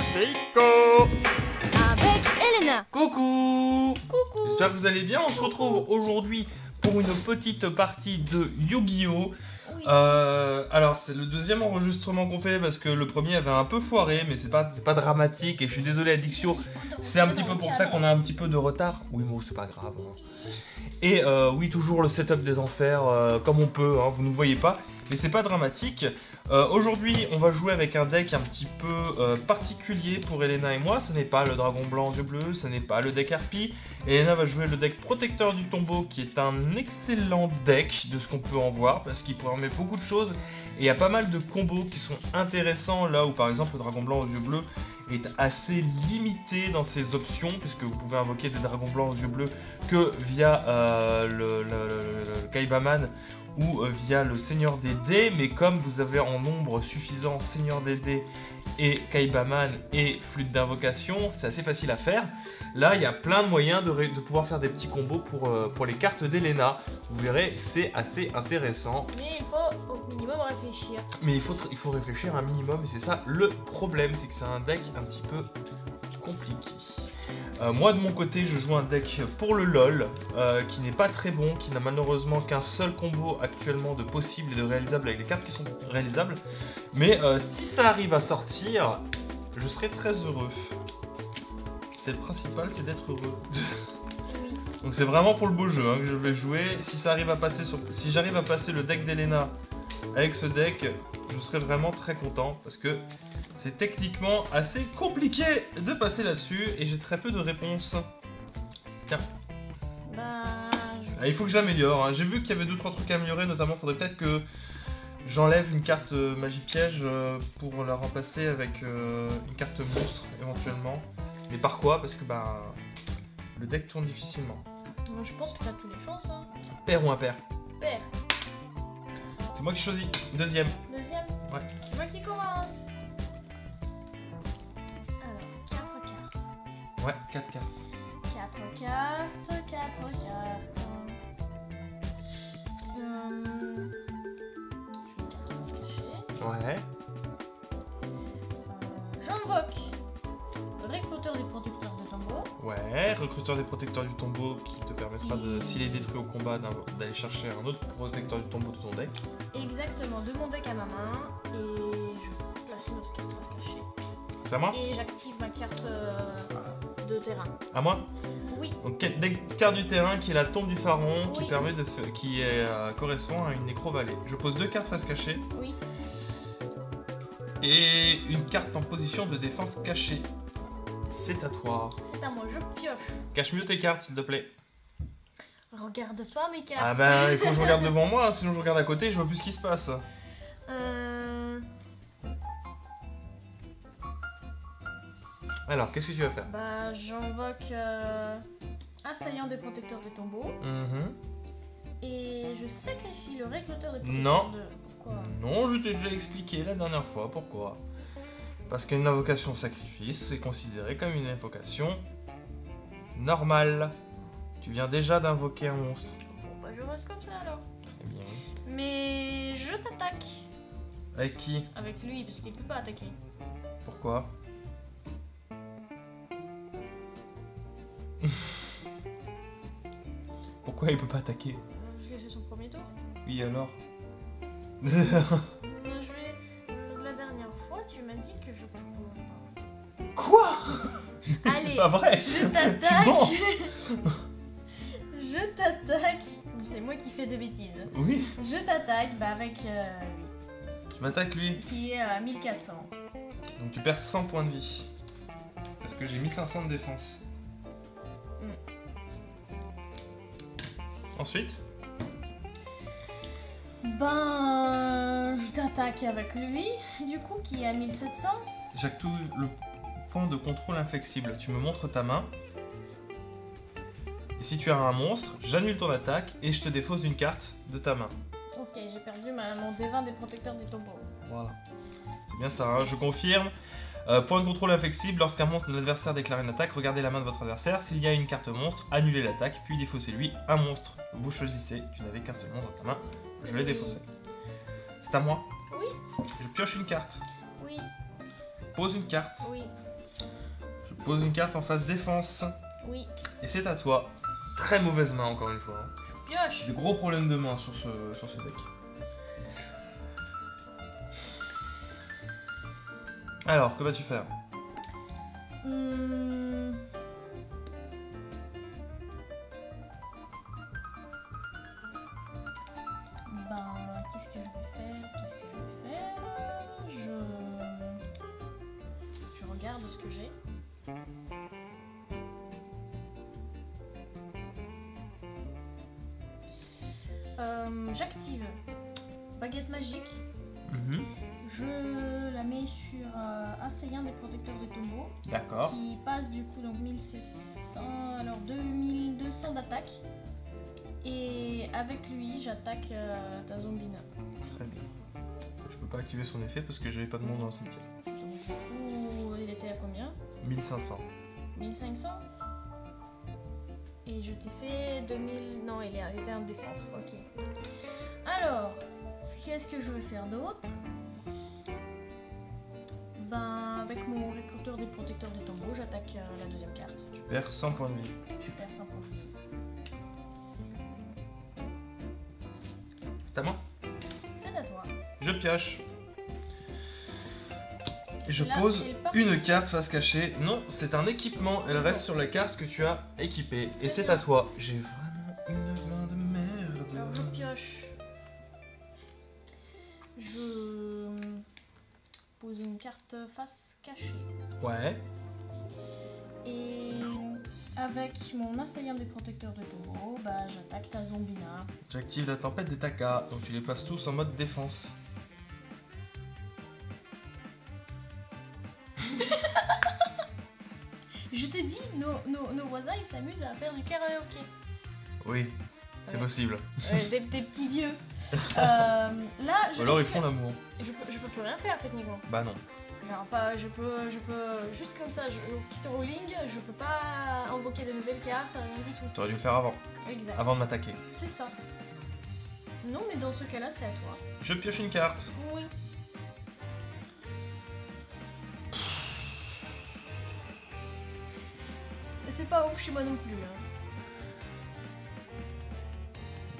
c'est Ico. Avec Elena. Coucou. Coucou. J'espère que vous allez bien. On se retrouve aujourd'hui pour une petite partie de Yu-Gi-Oh! Oui. Alors c'est le deuxième enregistrement qu'on fait parce que le premier avait un peu foiré, mais c'est pas dramatique et je suis désolé Addiction, c'est un petit peu pour ça qu'on a un petit peu de retard. Oui bon c'est pas grave. Hein. Et oui toujours le setup des enfers comme on peut, hein, vous ne voyez pas, mais c'est pas dramatique. Aujourd'hui on va jouer avec un deck un petit peu particulier pour Elena et moi. Ce n'est pas le dragon blanc yeux bleus, ce n'est pas le deck harpie. Elena va jouer le deck protecteur du tombeau qui est un excellent deck de ce qu'on peut en voir parce qu'il permet beaucoup de choses et il y a pas mal de combos qui sont intéressants là où par exemple le dragon blanc aux yeux bleus est assez limité dans ses options puisque vous pouvez invoquer des dragons blancs aux yeux bleus que via le Kaibaman ou via le Seigneur des Dés, mais comme vous avez en nombre suffisant Seigneur des Dés et Kaibaman et Flûte d'invocation, c'est assez facile à faire. Là, il y a plein de moyens de pouvoir faire des petits combos pour les cartes d'Elena. Vous verrez, c'est assez intéressant. Mais il faut au minimum réfléchir. Mais il faut réfléchir un minimum, et c'est ça le problème, c'est que c'est un deck un petit peu compliqué. Moi de mon côté je joue un deck pour le LOL qui n'est pas très bon, qui n'a malheureusement qu'un seul combo actuellement de possible et de réalisable avec les cartes qui sont réalisables. Mais si ça arrive à sortir, je serai très heureux. C'est le principal, c'est d'être heureux. Donc c'est vraiment pour le beau jeu hein, que je vais jouer. Si ça arrive à passer si j'arrive à passer le deck d'Elena avec ce deck, je serai vraiment très content parce que c'est techniquement assez compliqué de passer là-dessus et j'ai très peu de réponses. Tiens. Il faut que j'améliore. Hein. J'ai vu qu'il y avait 2-3 trucs à améliorer, notamment il faudrait peut-être que j'enlève une carte magie piège pour la remplacer avec une carte monstre éventuellement. Mais par quoi? Parce que le deck tourne difficilement. Moi je pense que t'as toutes les chances. Hein. Pair ou impair? Pair. C'est moi qui choisis. Deuxième. Deuxième. Ouais. C'est moi qui commence. Alors, 4 cartes. Ouais, 4 cartes. 4 cartes, 4 cartes. Je vais une carte face cachée. Ouais. J'invoque recruteur des protecteurs de tombeau. Ouais, recruteur des protecteurs du tombeau qui te permettra de, s'il est détruit au combat, d'aller chercher un autre protecteur du tombeau de ton deck. Exactement, de mon deck à ma main. Et je place une autre carte face cachée. C'est à moi? Et j'active ma carte de terrain. À moi? Oui. Donc carte du terrain qui est la tombe du pharaon Oui. qui correspond à une nécro-vallée. Je pose 2 cartes face cachée. Oui. Et une carte en position de défense cachée. C'est à toi. C'est à moi, je pioche. Cache mieux tes cartes s'il te plaît. Regarde pas mes cartes. Ah ben il faut que je regarde devant moi, sinon je regarde à côté et je vois plus ce qui se passe. Alors, qu'est-ce que tu vas faire? Bah, j'invoque assaillant des protecteurs de tombeau. Et je sacrifie le recruteur des protecteurs Non. de... Pourquoi? Non, je t'ai déjà expliqué la dernière fois pourquoi. Parce qu'une invocation sacrifice, c'est considéré comme une invocation normale. Tu viens déjà d'invoquer un monstre. Bon, bah, je reste comme ça alors. Très bien. Mais je t'attaque. Avec qui? Avec lui, parce qu'il peut pas attaquer. Pourquoi? Pourquoi il peut pas attaquer? Parce que c'est son premier tour. Oui alors? Je vais... La dernière fois, tu m'as dit que je pouvais pas. Quoi? Allez, Pas vrai. je t'attaque. Bon. Je t'attaque. C'est moi qui fais des bêtises. Oui. Je t'attaque avec lui, Tu m'attaques lui. qui est à 1400. Donc tu perds 100 points de vie. Parce que j'ai 1500 de défense. Ensuite? Ben, je t'attaque avec lui, du coup, qui est à 1700. J'active le point de contrôle inflexible. Tu me montres ta main. Et si tu as un monstre, j'annule ton attaque et je te défausse une carte de ta main. Ok, j'ai perdu mon D20 des protecteurs des tombeaux. Voilà. C'est bien ça, hein, je confirme. Point de contrôle inflexible, lorsqu'un monstre de l'adversaire déclare une attaque, regardez la main de votre adversaire. S'il y a une carte monstre, annulez l'attaque, puis défaussez-lui un monstre. Vous choisissez, tu n'avais qu'un seul monstre dans ta main, je l'ai défaussé. C'est à moi? Oui. Je pioche une carte. Oui. Pose une carte. Oui. pose une carte en phase défense. Oui. Et c'est à toi. Très mauvaise main encore une fois. Pioche. J'ai des gros problèmes de main sur ce deck. Alors, que vas-tu faire? Ben, qu'est-ce que je vais faire? Je regarde ce que j'ai. J'active baguette magique. Je la mets sur assaillant des protecteurs de tombeaux. D'accord. Qui passe du coup donc 1700, alors 2200 d'attaque. Et avec lui, j'attaque ta zombina. Très bien. Je peux pas activer son effet parce que j'avais pas de monde dans le cimetière. Donc du coup, il était à combien? 1500. 1500. Et je t'ai fait 2000... Non, il était en défense, ok. Alors, qu'est-ce que je vais faire d'autre? Ben, avec mon recruteur des protecteurs des tombeaux, j'attaque la deuxième carte. Tu perds 100 points de vie. Je perds 100 points de vie. C'est à moi? C'est à toi. Je pioche. Et je C'est là, pose c'est le parti. une carte face cachée. Non, c'est un équipement. Elle reste sur la carte que tu as équipée. Et c'est à toi. J'ai vraiment une main de merde. Alors je pioche. Je pose une carte face cachée. Ouais. Et avec mon assaillant des protecteurs de tombeaux, bah, j'attaque ta zombina. J'active la tempête des takas. Donc tu les passes tous en mode défense. Je te dis, nos voisins ils s'amusent à faire du karaoké. Oui, c'est Ouais. possible. Des petits vieux. Là, Ou alors ils font l'amour. je peux plus rien faire techniquement. Bah non. Genre pas, je peux juste comme ça, au kit rolling, je peux pas invoquer de nouvelles cartes, rien du tout. T'aurais dû le faire avant. Exact. Avant de m'attaquer. C'est ça. Non, mais dans ce cas-là, c'est à toi. Je pioche une carte. Oui. C'est pas ouf chez moi non plus. Hein.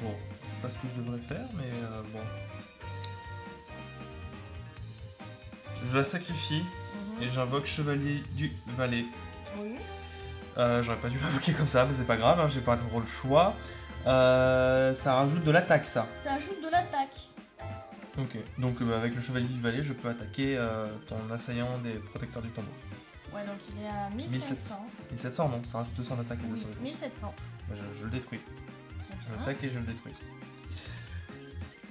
Bon, c'est pas ce que je devrais faire, mais bon. Je la sacrifie et j'invoque Chevalier du Valet. Oui. J'aurais pas dû l'invoquer comme ça, mais c'est pas grave, hein, j'ai pas trop le choix. Ça rajoute de l'attaque, ça. Ça ajoute de l'attaque. Ok, donc avec le Chevalier du Valet, je peux attaquer ton assaillant des protecteurs du tombeau. Ouais, donc il est à 1500. 1700, non, ça rajoute 200 d'attaque. Oui, 1700. Bah, je le détruis. Je Très l'attaque et je le détruis.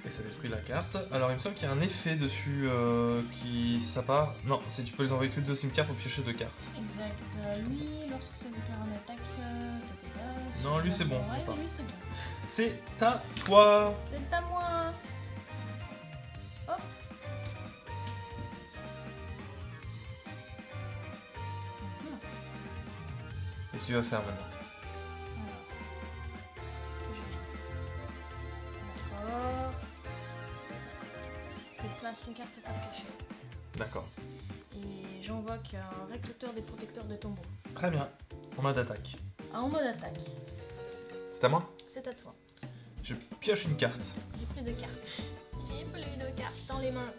Et ça détruit la carte. Alors il me semble qu'il y a un effet dessus qui ça part. Non, c'est tu peux les envoyer toutes deux au cimetière pour piocher deux cartes. Exact. Lui, lorsque ça déclare une attaque. Non, lui, c'est bon, Ouais, faut pas. lui c'est bon. C'est à toi. C'est à moi. Hop. Qu'est-ce que tu vas faire maintenant? Alors, d'accord. Je place une carte face cachée. D'accord. Et j'invoque un recruteur des protecteurs de tombeaux. Très bien. En mode attaque. En mode attaque. C'est à moi? C'est à toi. Je pioche une carte. J'ai plus de cartes. J'ai plus de cartes dans les mains.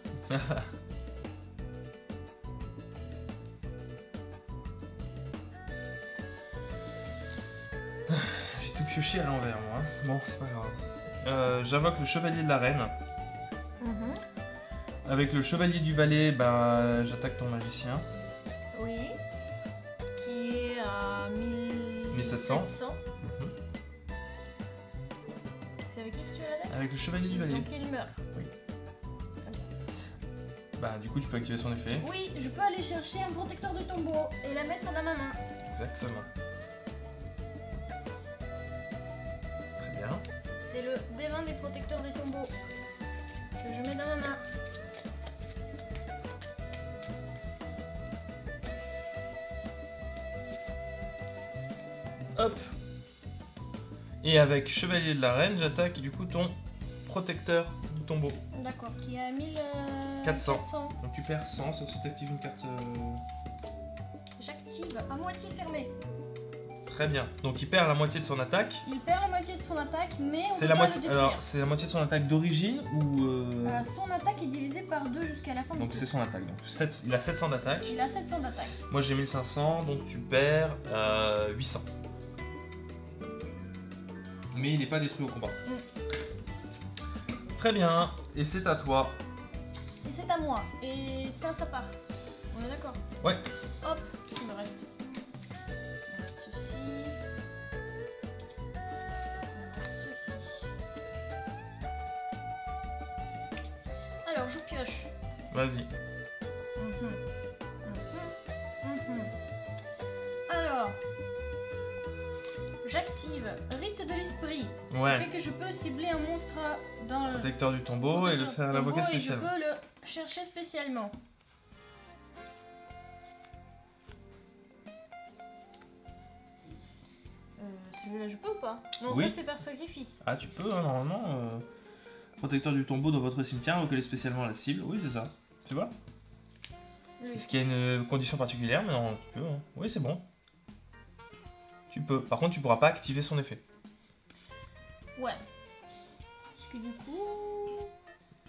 J'ai tout pioché à l'envers, moi. Hein. Bon, c'est pas grave. J'invoque le Chevalier de la Reine. Avec le Chevalier du Valet, bah, j'attaque ton magicien. Oui. Qui est à 1700. C'est avec qui que tu l'attaques? Avec le Chevalier du Valet. Donc il meurt. Oui. Très bien. Bah, du coup, tu peux activer son effet. Oui, je peux aller chercher un protecteur de tombeau et la mettre dans ma main. Exactement. Très bien. C'est le D20 des protecteurs des tombeaux que je mets dans ma main. Hop. Et avec Chevalier de la Reine, j'attaque du coup ton protecteur du tombeau. D'accord, qui est à 400. 1400. Donc tu perds 100, sauf si tu actives une carte. J'active s'active à moitié fermée. Très bien. Donc il perd la moitié de son attaque. Il perd la moitié de son attaque, mais on C'est peut la pas le moitié. détruire. Alors c'est la moitié de son attaque d'origine ou Son attaque est divisée par 2 jusqu'à la fin du donc tour. c'est son attaque. Donc il a 700 d'attaque. Il a 700 d'attaque. Moi j'ai 1500, donc tu perds 800. Mais il n'est pas détruit au combat. Très bien. Et c'est à toi. Et c'est à moi. Et ça part. On est d'accord? Ouais. Hop, qu'est-ce qu'il me reste? Il me reste ceci. Il me reste ceci. Alors, je pioche. Vas-y. Alors, j'active Rite de l'esprit. Ce qui Ouais. fait que je peux cibler un monstre dans le Protecteur du tombeau et le faire un avocat tombeau et spécial. je peux le chercher spécialement. Celui-là, je peux ou pas? Non, Oui. ça c'est par sacrifice. Ah tu peux hein, normalement. Protecteur du tombeau dans votre cimetière, recoller spécialement la cible. Oui c'est ça. Tu vois? Lui. Est-ce qu'il y a une condition particulière? Mais non, tu peux. Hein. Oui c'est bon. Tu peux. Par contre tu pourras pas activer son effet. Ouais. Parce que du coup...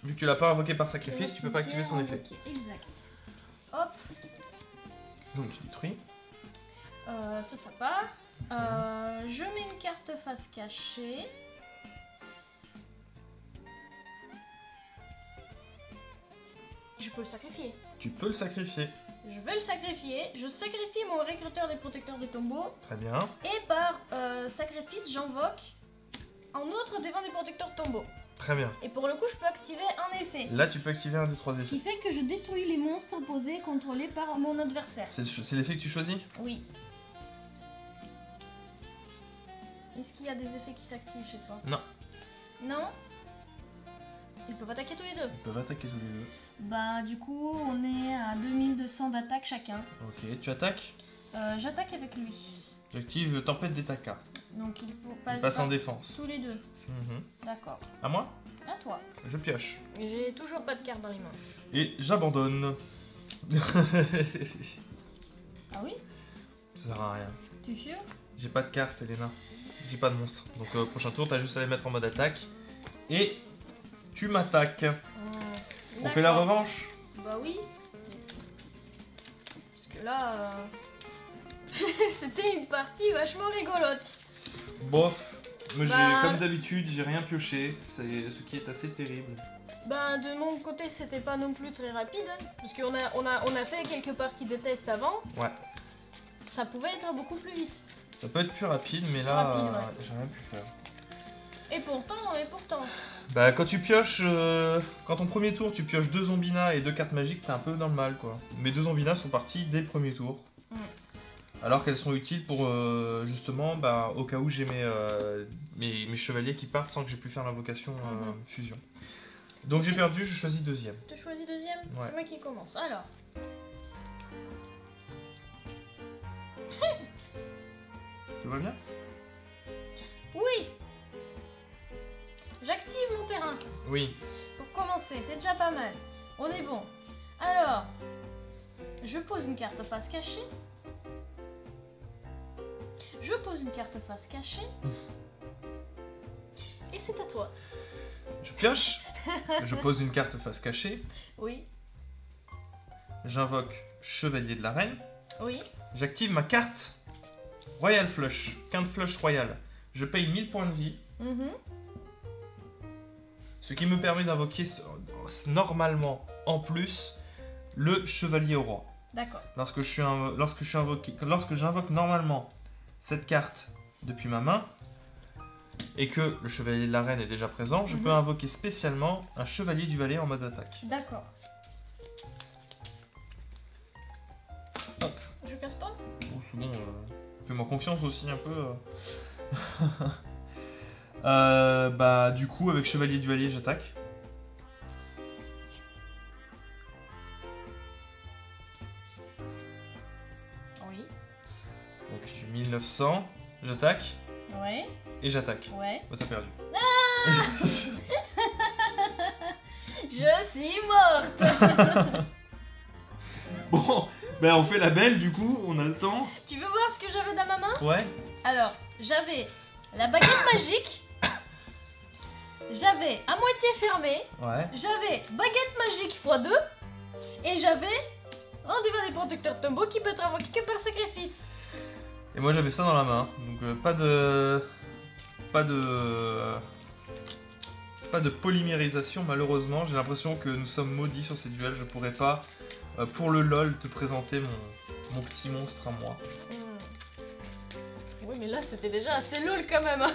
Vu que tu l'as pas invoqué par sacrifice, tu peux pas activer son effet. Ok, exact. Hop, Donc tu détruis. ça part. Je mets une carte face cachée. Je peux le sacrifier. Tu peux le sacrifier. Je vais le sacrifier. Je sacrifie mon recruteur des protecteurs de tombeau. Très bien. Et par sacrifice, j'invoque un autre devant des protecteurs de tombeau. Très bien. Et pour le coup, je peux activer un effet. Là tu peux activer un des trois Ce effets. qui fait que je détruis les monstres posés contrôlés par mon adversaire. C'est l'effet que tu choisis? Oui. Est-ce qu'il y a des effets qui s'activent chez toi? Non. Non? Ils peuvent attaquer tous les deux. Ils peuvent attaquer tous les deux. Bah du coup, on est à 2200 d'attaque chacun. Ok, tu attaques. J'attaque avec lui. J'active Tempête d'Etaka. Donc il faut Tu passes en défense. tous les deux. Mhm. D'accord. À moi? À toi. Je pioche. J'ai toujours pas de carte dans les mains. Et j'abandonne. Ah oui? Ça sert à rien. Tu es sûr? J'ai pas de carte, Elena. J'ai pas de monstre. Donc prochain tour, t'as juste à les mettre en mode attaque. Et tu m'attaques. On fait la revanche? Bah oui. Parce que là... c'était une partie vachement rigolote. Bof. Mais Bah- comme d'habitude, j'ai rien pioché. C'est ce qui est assez terrible. Ben de mon côté c'était pas non plus très rapide hein, parce qu'on a fait quelques parties de test avant. Ouais. Ça pouvait être beaucoup plus vite. Ça peut être plus rapide, mais là, Rapide, ouais. j'ai rien pu faire. Et pourtant. Bah quand tu pioches, quand ton premier tour tu pioches 2 zombinas et 2 cartes magiques, t'es un peu dans le mal quoi. Mes 2 zombinas sont parties dès le premier tour. Alors qu'elles sont utiles pour justement bah, au cas où j'ai mes chevaliers qui partent sans que j'ai pu faire l'invocation fusion. Donc j'ai perdu, je choisis deuxième. Tu choisis deuxième? Ouais. C'est moi qui commence. Alors. Tout va bien? Oui. J'active mon terrain. Oui. Pour commencer, c'est déjà pas mal. On est bon. Alors. Je pose une carte face cachée. Je pose une carte face cachée. Et c'est à toi. Je pioche, je pose une carte face cachée, Oui. j'invoque Chevalier de la Reine, Oui. j'active ma carte Royal Flush, quinte flush royale. Je paye 1000 points de vie, ce qui me permet d'invoquer normalement en plus le Chevalier au Roi. D'accord. Lorsque j'invoque normalement cette carte depuis ma main et que le Chevalier de la Reine est déjà présent, je peux invoquer spécialement un Chevalier du Valet en mode attaque. D'accord. Hop. Je casse pas? Oh, c'est bon, fais-moi confiance aussi un peu. Bah du coup avec Chevalier du Valet j'attaque. Oui. Donc j'ai 1900, j'attaque Ouais. et j'attaque. Ouais. Oh t'as perdu. Je suis morte. Bon, Ben on fait la belle du coup, on a le temps. Tu veux voir ce que j'avais dans ma main? Ouais. Alors, j'avais la baguette magique. J'avais à moitié fermée. Ouais. J'avais baguette magique x2. Et j'avais un divan des protecteurs de tombeau qui peut être invoqué que par sacrifice. Et moi j'avais ça dans la main, donc pas de polymérisation malheureusement. J'ai l'impression que nous sommes maudits sur ces duels. Je pourrais pas, pour le lol, te présenter mon petit monstre à moi. Oui, mais là c'était déjà assez lol quand même. Hein.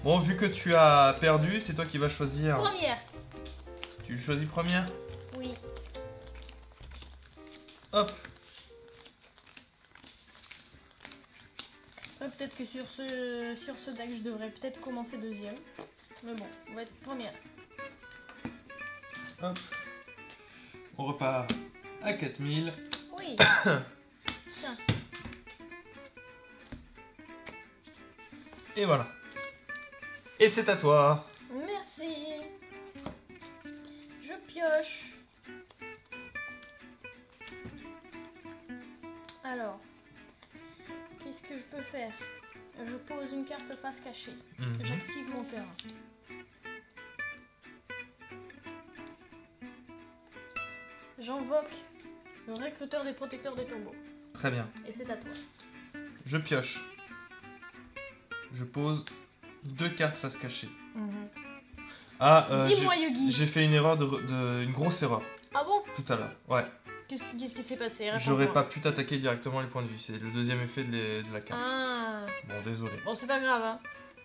Bon, vu que tu as perdu, c'est toi qui vas choisir. Première. Tu choisis première? Oui. Hop. Ouais, peut-être que sur ce deck, je devrais peut-être commencer deuxième. Mais bon, on va être première. Hop. On repart à 4000. Oui. Tiens. Et voilà. Et c'est à toi. Merci. Je pioche. Alors, qu'est-ce que je peux faire? Je pose une carte face cachée. J'active mon terrain. J'invoque le recruteur des protecteurs des tombeaux. Très bien. Et c'est à toi. Je pioche. Je pose 2 cartes face cachée. Ah, Dis-moi, Yogi. j'ai fait une erreur, une grosse erreur Ah bon? tout à l'heure. Ouais. Qu'est-ce qui s'est passé? Réponds-moi. J'aurais pas pu t'attaquer directement les points de vue. C'est le deuxième effet de la carte. Ah. Bon, désolé. Bon, c'est pas grave, hein.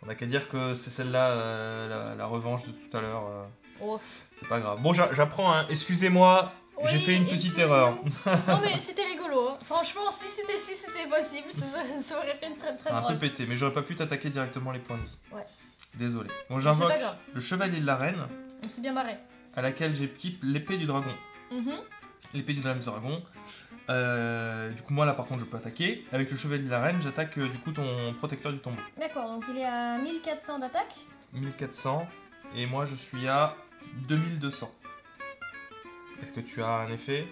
On a qu'à dire que c'est celle-là, la revanche de tout à l'heure. Oh. C'est pas grave. Bon, j'apprends, hein. Excusez-moi, Oui, j'ai fait une petite excusez-nous. erreur. Non, mais c'était rigolo. Hein. Franchement, si c'était possible, ça aurait fait une très Un peu drôle. pété, mais j'aurais pas pu t'attaquer directement les points de vie. Ouais. Désolé. Bon, C'est j'invoque pas grave. le chevalier de la reine, On s'est bien barré. à laquelle j'équipe l'épée du dragon. L'épée du dragon. Du coup, moi là par contre, je peux attaquer. Avec le chevalier de la reine, j'attaque du coup ton protecteur du tombeau. D'accord, donc il est à 1400 d'attaque. 1400. Et moi, je suis à 2200. Est-ce que tu as un effet?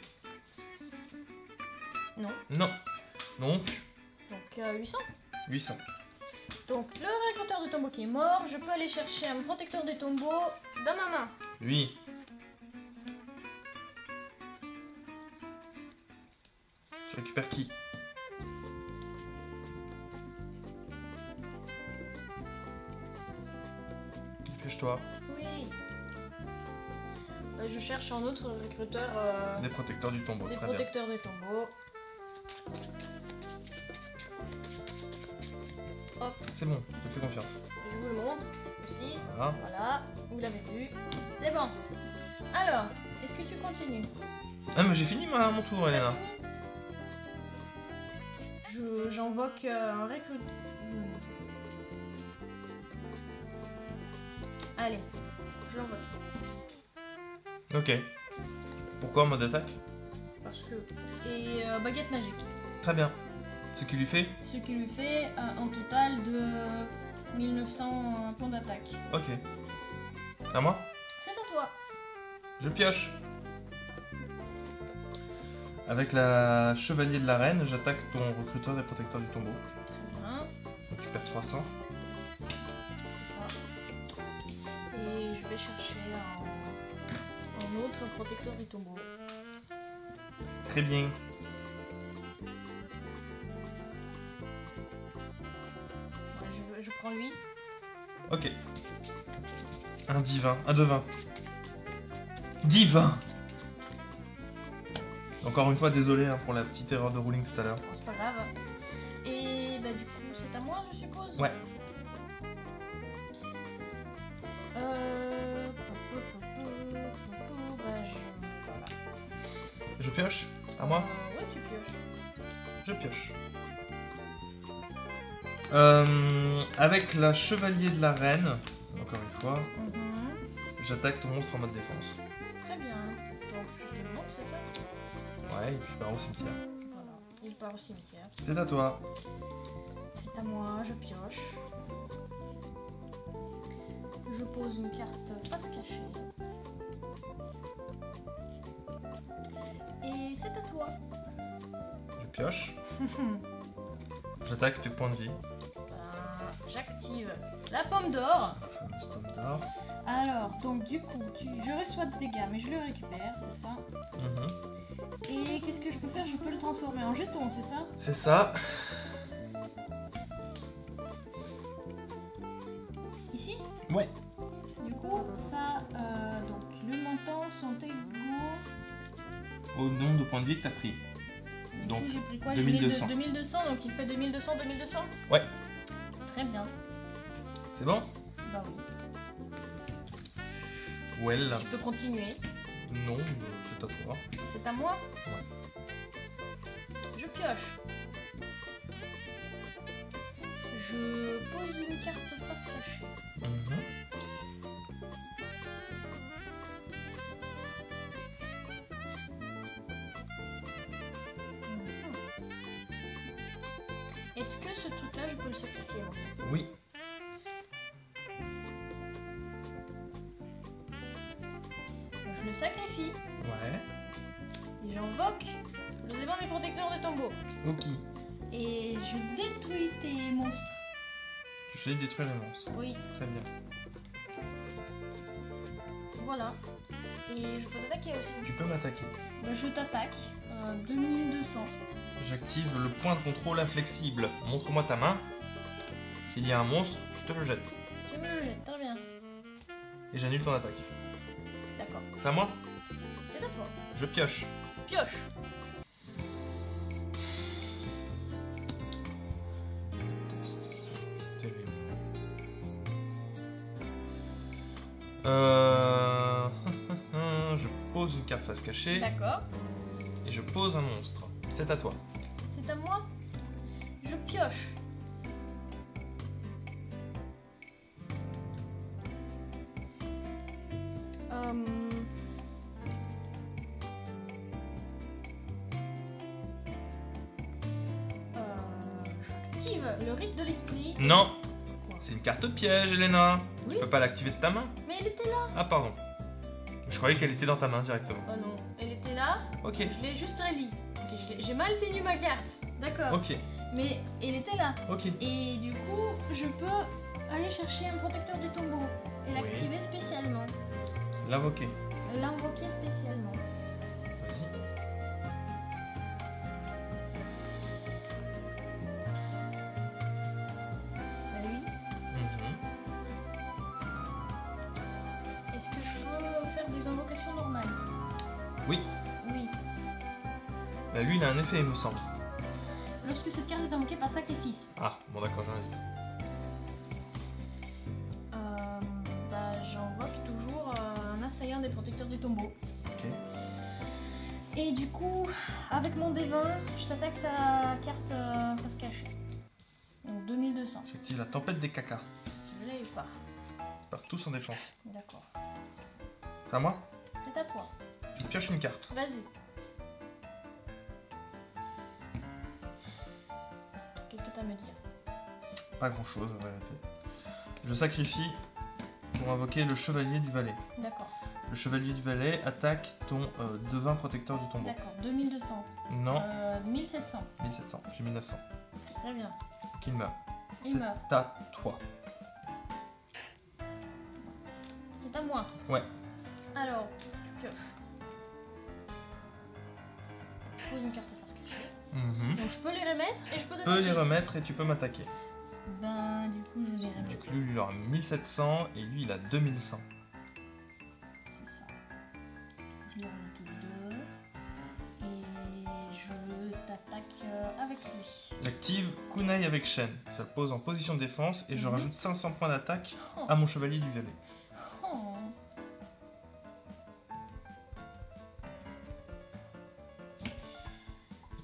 Non. Non. Donc, 800. 800. Donc le recruteur de tombeau qui est mort, je peux aller chercher un protecteur des tombeaux dans ma main. Oui. Tu récupères qui? Dépêche-toi. Oui. Je cherche un autre recruteur Des protecteurs du tombeau, des très bien. protecteurs des tombeaux. Hop, C'est bon, je te fais confiance. je vous le montre aussi. Voilà. Voilà, vous l'avez vu. C'est bon. Alors, est-ce que tu continues? Ah, mais j'ai fini mon tour, Elena. J'invoque un recruteur. Allez, je l'envoie. Ok. Pourquoi en mode attaque? Parce que. Et baguette magique. Très bien. Ce qui lui fait? Ce qui lui fait un total de 1900 points d'attaque. Ok. À moi? C'est à toi. Je pioche. Avec la chevalier de la reine, j'attaque ton recruteur des protecteurs du tombeau. Très bien. Donc tu perds 300. C'est ça. Et je vais chercher un autre protecteur du tombeau. Très bien. Ouais, je prends lui. Ok. Un divin. Un devin. Divin! Encore une fois, désolé hein, pour la petite erreur de ruling tout à l'heure. Bon, c'est pas grave. Et bah du coup, c'est à moi, je suppose. Ouais. Voilà. Je pioche? À moi? Ouais, tu pioches. Je pioche. Avec la chevalier de la reine, encore une fois, j'attaque ton monstre en mode défense. Très bien. Donc, je te le montre, c'est ça? Ouais, et puis je pars au cimetière. Voilà. Il part au cimetière. C'est à toi. C'est à moi, je pioche. Je pose une carte face cachée. Et c'est à toi. Je pioche. J'attaque tes points de vie. J'active la pomme d'or. La fameuse pomme d'or. Alors, donc du coup, je reçois de dégâts, mais je le récupère, c'est ça. Et qu'est-ce que je peux faire? Je peux le transformer en jeton, c'est ça? C'est ça. Ici? Ouais. Du coup, ça, donc le montant sont égaux. Au nombre de points de vie que t'as pris. Donc, J'ai pris quoi? 2200. 2200, donc il fait 2200, 2200? Ouais. Très bien. C'est bon? Bah oui. Well. Tu peux continuer. Non, c'est à toi. C'est à moi? Ouais. Je pioche. Je pose une carte face cachée. Est-ce que ce truc-là, je peux le sacrifier moi? Oui. Je le sacrifie Ouais. et j'invoque le devant des protecteurs de tombeau. Ok. Et je détruis tes monstres. Tu sais détruire les monstres. Oui, Très bien. voilà. Et je peux t'attaquer aussi. Tu peux m'attaquer. Bah, je t'attaque. 2200. J'active le point de contrôle inflexible. Montre-moi ta main. S'il y a un monstre, je te le jette. Tu me le jettes, très bien. Et j'annule ton attaque. D'accord. C'est à moi? C'est à toi. Je pioche. Pioche. Terrible. Je pose une carte face cachée D'accord. et je pose un monstre. C'est à toi. C'est à moi. Je pioche. J'active le rite de l'esprit. Non, Quoi? c'est une carte piège, Elena. Oui. Tu peux pas l'activer de ta main. Mais elle était là. Ah, pardon. Je croyais qu'elle était dans ta main directement. Oh non, elle était là. Ok, Je l'ai juste relis. Ok, j'ai mal tenu ma carte. D'accord. ok, Mais elle était là. ok. Et du coup, je peux aller chercher un protecteur du tombeau et l'activer spécialement. L'invoquer. L'invoquer spécialement. Vas-y. Bah oui. Est-ce que je peux faire des invocations normales? Oui. Oui. Bah, lui, il a un effet, il me semble. Lorsque cette carte est invoquée par sacrifice. Ah, bon, d'accord, j'arrive. Bah, j'invoque toujours un assaillant des protecteurs du tombeau. Ok. Et du coup, avec mon D20, je t'attaque ta carte face cachée. Donc 2200. J'active la tempête des cacas. Celui-là, il part. Ils partent tous en défense. D'accord. C'est à moi? C'est à toi. Je pioche une carte. Vas-y. Qu'est-ce que t'as à me dire? Pas grand chose en réalité. Je sacrifie pour invoquer le chevalier du valet. D'accord. Le chevalier du valet attaque ton devin protecteur du tombeau. D'accord. 2200. Non, 1700. 1700, j'ai 1900. Très bien. Qu'il meurt. Il meurt. C'est à toi. C'est à moi. Ouais. Alors, je pioche. Je pose une carte face cachée. Donc je peux les remettre et je peux Tu peux les remettre et tu peux m'attaquer. Ben, du coup, je les Du remettre. coup, lui, il aura 1700 et lui, il a 2100. C'est ça. Je les remets tous les deux. Et je t'attaque avec lui. J'active Kunai avec chaîne. Ça le pose en position de défense et je Mhm. rajoute 500 points d'attaque Oh. à mon chevalier du valet. Oh.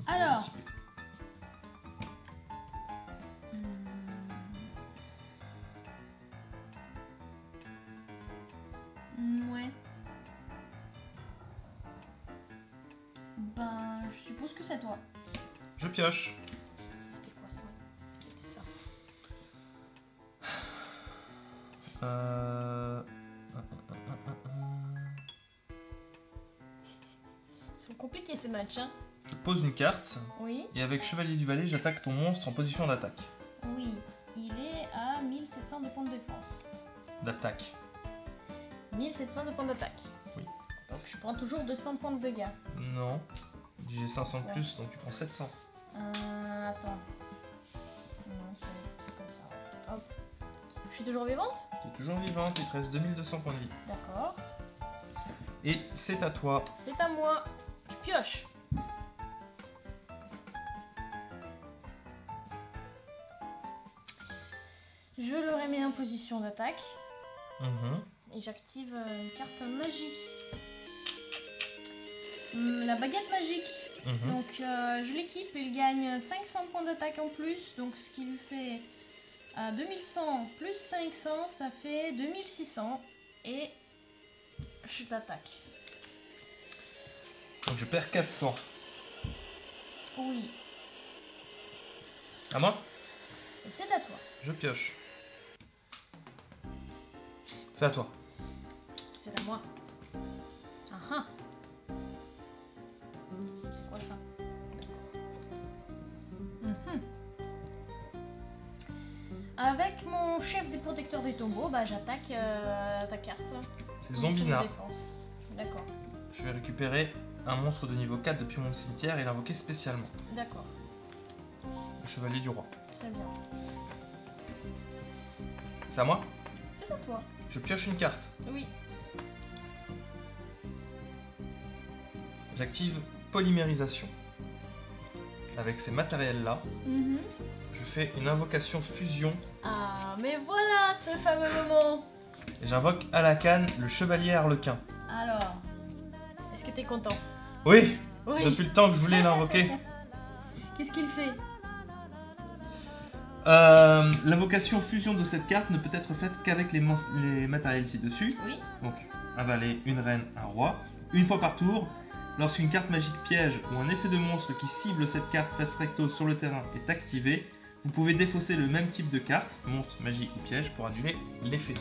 Alors. Ouais. Ben, je suppose que c'est à toi. Je pioche. C'était quoi ça? C'était ça. compliqués ces matchs. Hein. Je pose une carte. Oui. Et avec Chevalier du Valet, j'attaque ton monstre en position d'attaque. Oui. Il est à 1700 de points de défense. D'attaque. 1700 de points d'attaque. Oui. Donc je prends toujours 200 points de dégâts. Non. J'ai 500 de plus, donc tu prends 700. Attends. Non, c'est comme ça. Hop. Je suis toujours vivante? Tu es toujours vivante, il te reste 2200 points de vie. D'accord. Et c'est à toi. C'est à moi. Tu pioches. Je le remets en position d'attaque. Et j'active une carte magie. La baguette magique. Donc je l'équipe, il gagne 500 points d'attaque en plus. Donc ce qui lui fait 2100 plus 500, ça fait 2600. Et je t'attaque. Donc je perds 400. Oui. À moi? Et c'est à toi. Je pioche. C'est à toi. C'est à moi. Ah ah. C'est quoi ça? Avec mon chef des protecteurs des tombeaux, bah j'attaque ta carte. C'est Zombinard. D'accord. Je vais récupérer un monstre de niveau 4 depuis mon cimetière et l'invoquer spécialement. D'accord. Le Chevalier du Roi. Très bien. C'est à moi? C'est à toi. Je pioche une carte. Oui. J'active Polymérisation. Avec ces matériels-là, je fais une invocation fusion. Ah, mais voilà ce fameux moment. Et j'invoque Alakan, le Chevalier Harlequin. Alors, est-ce que t'es content? Oui, Oui. depuis le temps que je voulais l'invoquer. Qu'est-ce qu'il fait? L'invocation fusion de cette carte ne peut être faite qu'avec les matériels ci-dessus. Oui. Donc, un valet, une reine, un roi. Une fois par tour, lorsqu'une carte magique piège ou un effet de monstre qui cible cette carte res recto sur le terrain est activé, vous pouvez défausser le même type de carte, monstre, magie ou piège, pour annuler l'effet.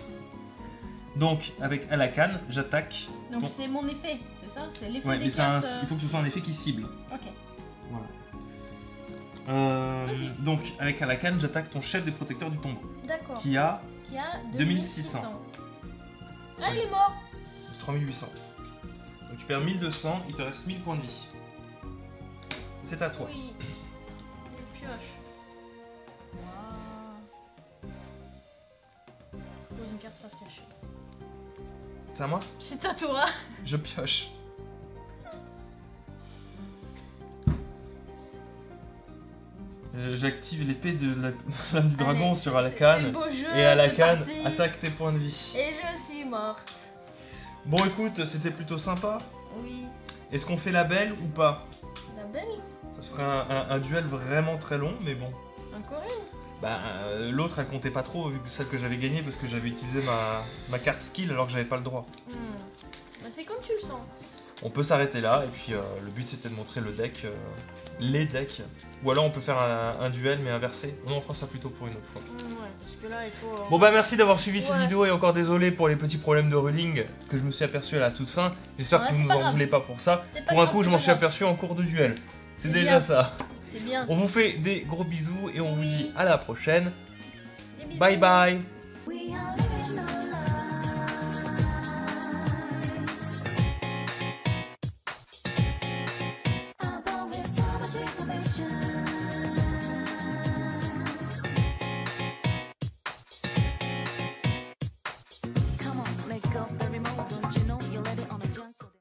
Donc, avec Alakan, j'attaque. Donc c'est mon effet, c'est ça? C'est l'effet Ouais, des mais cartes. il faut que ce soit un effet qui cible. Ok. Voilà. Vas-y. Donc, avec Alakan, j'attaque ton chef des protecteurs du tombeau. D'accord. Qui a 2600. Ah, il est mort. 3800. Donc tu perds 1200, il te reste 1000 points de vie. C'est à toi. Oui. Et pioche. Wow. Je pose une carte face cachée. C'est à moi? C'est à toi. Je pioche. J'active l'épée de la du dragon sur Alakan. Et Alakan attaque tes points de vie. Et je suis morte. Bon écoute, c'était plutôt sympa. Oui. Est-ce qu'on fait la belle ou pas? La belle? Ça ferait un duel vraiment très long, mais bon. Encore une? Bah l'autre elle comptait pas trop vu que celle que j'avais gagnée parce que j'avais utilisé ma carte skill alors que j'avais pas le droit. Bah, c'est comme tu le sens. On peut s'arrêter là et puis le but c'était de montrer le deck, les decks. Ou alors on peut faire un duel mais inversé. Non, on fera ça plutôt pour une autre fois. Ouais, parce que là il faut... Bon bah merci d'avoir suivi cette vidéo et encore désolé pour les petits problèmes de ruling que je me suis aperçu à la toute fin. J'espère que vous nous en voulez pas pour ça. Pour un coup je m'en suis aperçu en cours de duel. C'est déjà bien. ça. C'est bien. On vous fait des gros bisous et on vous dit à la prochaine. Des bisous. Bye bye. We are living our lives. Although with so much information. Come on, let go every moment.